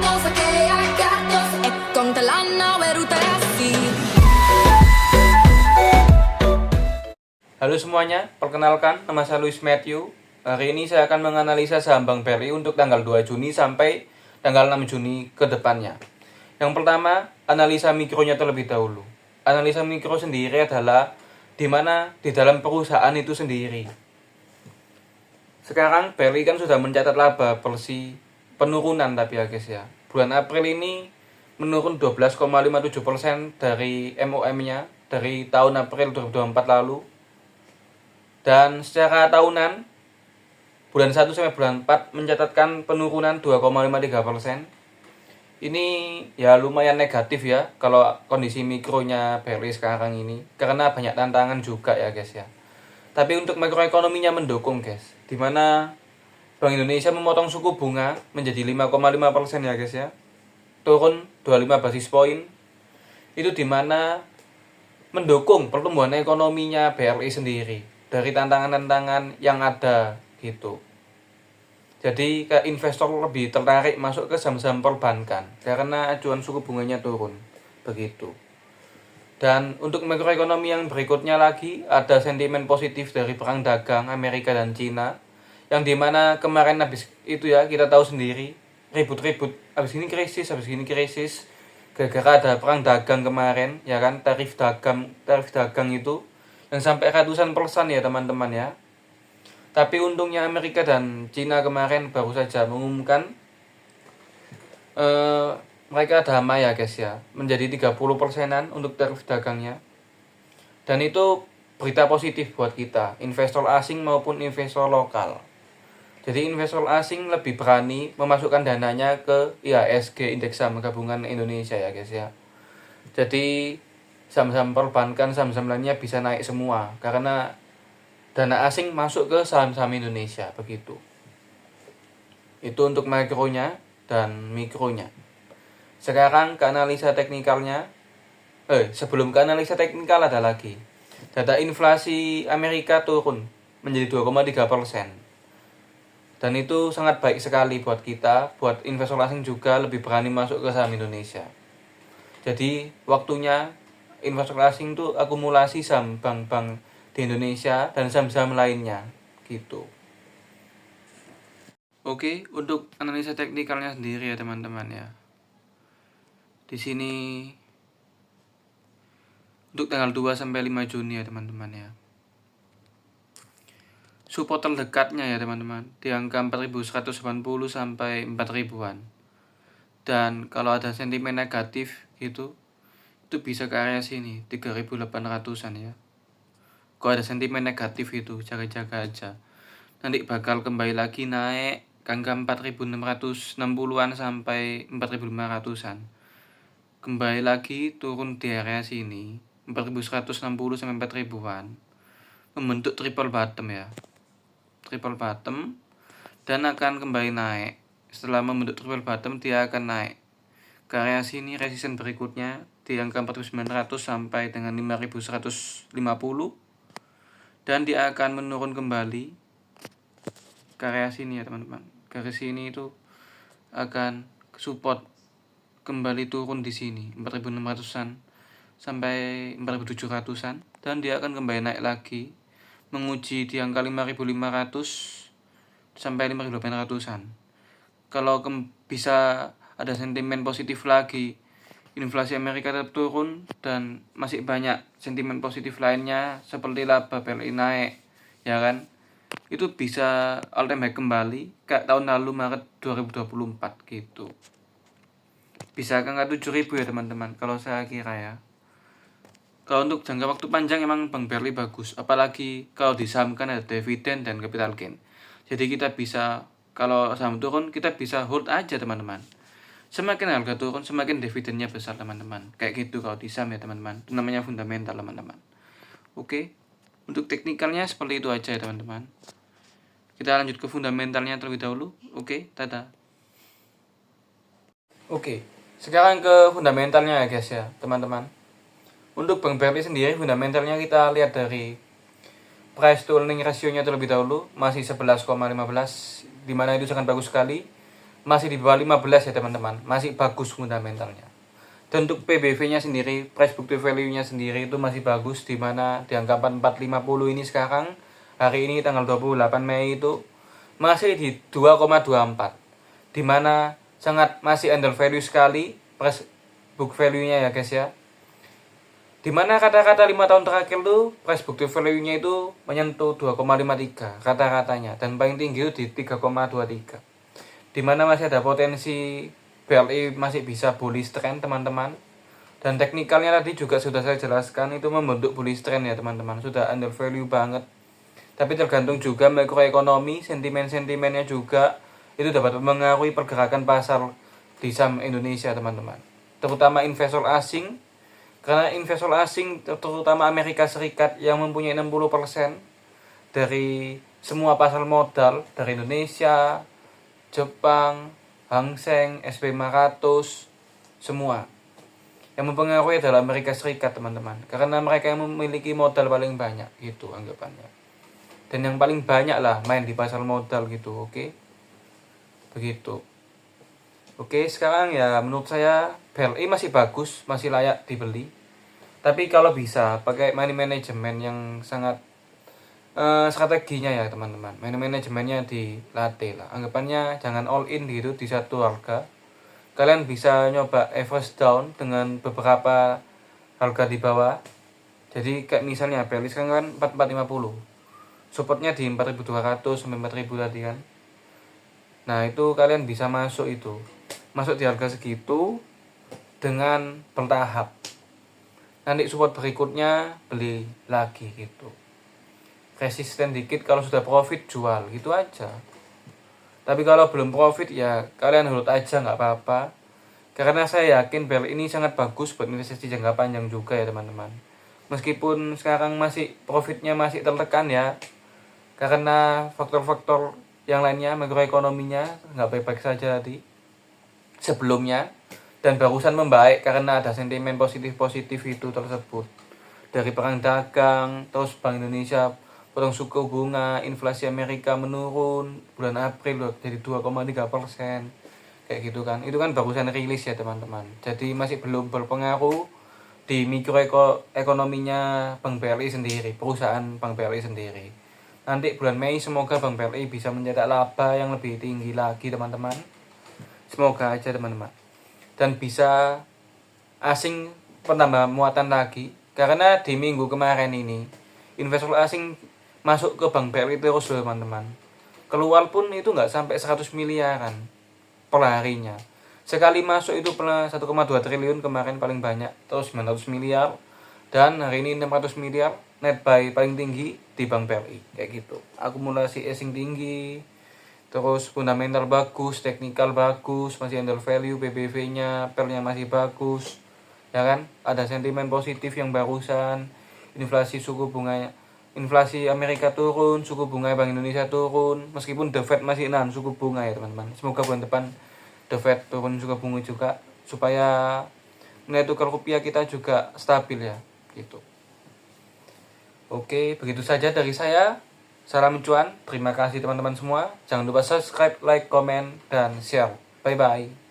cosa che hai addosso e con te l'hanno verutessi. Halo semuanya, perkenalkan nama saya Luis Matthew. Hari ini saya akan menganalisa saham Bank BRI untuk tanggal 2 Juni sampai tanggal 6 Juni ke depannya. Yang pertama, analisa mikronya terlebih dahulu. Analisa mikro sendiri adalah di mana di dalam perusahaan itu sendiri. Sekarang BRI kan sudah mencatat laba bersih penurunan tapi ya guys ya. Bulan April ini menurun 12,57% dari MOM-nya dari tahun April 2024 lalu. Dan secara tahunan, bulan 1 sampai bulan 4 mencatatkan penurunan 2,53%. Ini ya lumayan negatif ya kalau kondisi mikronya BRI sekarang ini. Karena banyak tantangan juga ya guys ya. Tapi untuk makroekonominya mendukung guys. Dimana Bank Indonesia memotong suku bunga menjadi 5,5% ya guys ya. Turun 25 basis poin. Itu dimana mendukung pertumbuhan ekonominya BRI sendiri dari tantangan-tantangan yang ada gitu. Jadi ke investor lebih tertarik masuk ke saham-saham perbankan karena acuan suku bunganya turun begitu. Dan untuk makroekonomi yang berikutnya lagi ada sentimen positif dari perang dagang Amerika dan Cina yang dimana kemarin habis itu ya kita tahu sendiri ribut-ribut habis ini krisis gara-gara ada perang dagang kemarin ya kan, tarif dagang itu yang sampai ratusan persen ya teman-teman ya. Tapi untungnya Amerika dan Cina kemarin baru saja mengumumkan mereka damai ya guys ya, menjadi 30%-an untuk tarif dagangnya. Dan itu berita positif buat kita, investor asing maupun investor lokal. Jadi investor asing lebih berani memasukkan dananya ke IHSG, Indeks Saham Gabungan Indonesia ya guys ya. Jadi saham-saham perbankan, saham-saham lainnya bisa naik semua karena dana asing masuk ke saham-saham Indonesia begitu. Itu untuk makronya dan mikronya. Sekarang ke analisa teknikalnya. Sebelum ke analisa teknikal ada lagi. Data inflasi Amerika turun menjadi 2,3%. Dan itu sangat baik sekali buat kita, buat investor asing juga lebih berani masuk ke saham Indonesia. Jadi waktunya investor asing itu akumulasi saham bank-bank di Indonesia dan saham-saham lainnya gitu. Oke, untuk analisa teknikalnya sendiri ya teman-teman ya. Di sini untuk tanggal 2 sampai 5 Juni ya teman-teman ya. Support terdekatnya ya teman-teman di angka 4180 sampai 4000-an. Dan kalau ada sentimen negatif gitu itu bisa ke area sini 3800-an ya. Kalau ada sentimen negatif itu jaga-jaga aja. Nanti bakal kembali lagi naik ke angka 4660-an sampai 4500-an. Kembali lagi turun di area sini 4160 sampai 4000-an. Membentuk triple bottom ya. Triple bottom dan akan kembali naik. Setelah membentuk triple bottom dia akan naik ke area sini, resisten berikutnya di angka 4900 sampai dengan 5150 dan dia akan menurun kembali ke area sini ya teman-teman. Garis sini itu akan support kembali turun di sini 4600-an sampai 4700-an dan dia akan kembali naik lagi menguji di angka 5500 sampai 5800-an. Kalau bisa ada sentimen positif lagi, inflasi Amerika tetap turun dan masih banyak sentimen positif lainnya seperti laba BRI naik ya kan, itu bisa all time high kembali kayak tahun lalu Maret 2024 gitu, bisa ke angka 7000 ya teman-teman kalau saya kira ya. Kalau untuk jangka waktu panjang emang Bank BRI bagus, apalagi kalau disahamkan ada dividen dan capital gain. Jadi kita bisa, kalau saham turun kita bisa hold aja teman-teman. Semakin harga turun, semakin dividennya besar teman-teman. Kayak gitu kalau di saham ya teman-teman. Itu namanya fundamental teman-teman. Oke, untuk teknikalnya seperti itu aja ya teman-teman. Kita lanjut ke fundamentalnya terlebih dahulu. Oke, dadah. Oke, sekarang ke fundamentalnya ya guys ya teman-teman. Untuk Bank BRI sendiri fundamentalnya kita lihat dari price to earning ratio-nya terlebih dahulu. Masih 11,15, dimana itu sangat bagus sekali. masih di bawah 15 ya teman-teman, masih bagus fundamentalnya. Dan untuk PBV-nya sendiri, price book to value-nya sendiri itu masih bagus, di mana di angka 4450 ini sekarang, hari ini tanggal 28 Mei itu masih di 2,24, di mana sangat masih under value sekali price book value-nya ya guys ya. Di mana kata-kata 5 tahun terakhir tuh price book to value-nya itu menyentuh 2,53 kata-katanya, dan paling tinggi itu di 3,23. Di mana masih ada potensi BLI masih bisa bullish trend teman-teman. Dan teknikalnya tadi juga sudah saya jelaskan, itu membentuk bullish trend ya teman-teman, sudah under value banget. Tapi tergantung juga makroekonomi, sentimen-sentimennya juga itu dapat mengaruhi pergerakan pasar di saham Indonesia teman-teman, terutama investor asing. Karena investor asing terutama Amerika Serikat yang mempunyai 60% dari semua pasar modal dari Indonesia, Jepang, Hang Seng, SP 500, semua yang mempengaruhi adalah Amerika Serikat teman-teman, karena mereka yang memiliki modal paling banyak gitu anggapannya, dan yang paling banyak lah main di pasar modal gitu. Oke, begitu. Oke, sekarang ya menurut saya BLI masih bagus, masih layak dibeli, tapi kalau bisa pakai money management yang sangat strateginya ya teman-teman, manajemennya dilatih lah, anggapannya jangan all in gitu di satu harga. Kalian bisa nyoba average down dengan beberapa harga di bawah. Jadi kayak misalnya BLI sekarang kan 4450, supportnya di 4200 sampai 4000 tadi kan. Nah itu kalian bisa masuk di harga segitu dengan bertahap, nanti support berikutnya beli lagi gitu. Resisten dikit, kalau sudah profit jual gitu aja. Tapi kalau belum profit ya kalian hold aja, nggak apa-apa. Karena saya yakin BLI ini sangat bagus buat investasi jangka panjang juga ya teman-teman. Meskipun sekarang masih profitnya masih tertekan ya, karena faktor-faktor yang lainnya makroekonominya nggak baik-baik saja tadi sebelumnya, dan barusan membaik karena ada sentimen positif itu tersebut dari perang dagang, terus Bank Indonesia potong suku bunga, inflasi Amerika menurun bulan April jadi 2,3%, kayak gitu kan. Itu kan barusan rilis ya teman-teman, jadi masih belum berpengaruh di mikroekonominya Bank BRI sendiri, perusahaan Bank BRI sendiri. Nanti bulan Mei semoga Bank BRI bisa mencetak laba yang lebih tinggi lagi teman-teman, semoga aja teman-teman, dan bisa asing penambah muatan lagi. Karena di minggu kemarin ini investor asing masuk ke Bank BRI terus loh teman-teman, keluar pun itu nggak sampai 100 miliaran per harinya. Sekali masuk itu pernah 1,2 triliun kemarin paling banyak, terus 900 miliar, dan hari ini 600 miliar net buy paling tinggi di Bank BRI, kayak gitu. Akumulasi asing tinggi, terus fundamental bagus, teknikal bagus, masih under value, PBV-nya, PER-nya masih bagus, ya kan? Ada sentimen positif yang barusan, inflasi Amerika turun, suku bunga Bank Indonesia turun, meskipun The Fed masih nahan suku bunga ya teman-teman. Semoga bulan depan The Fed turun suku bunga juga, supaya nilai tukar rupiah kita juga stabil ya, gitu. Oke, begitu saja dari saya. Salam cuan, terima kasih teman-teman semua. Jangan lupa subscribe, like, komen, dan share. Bye-bye.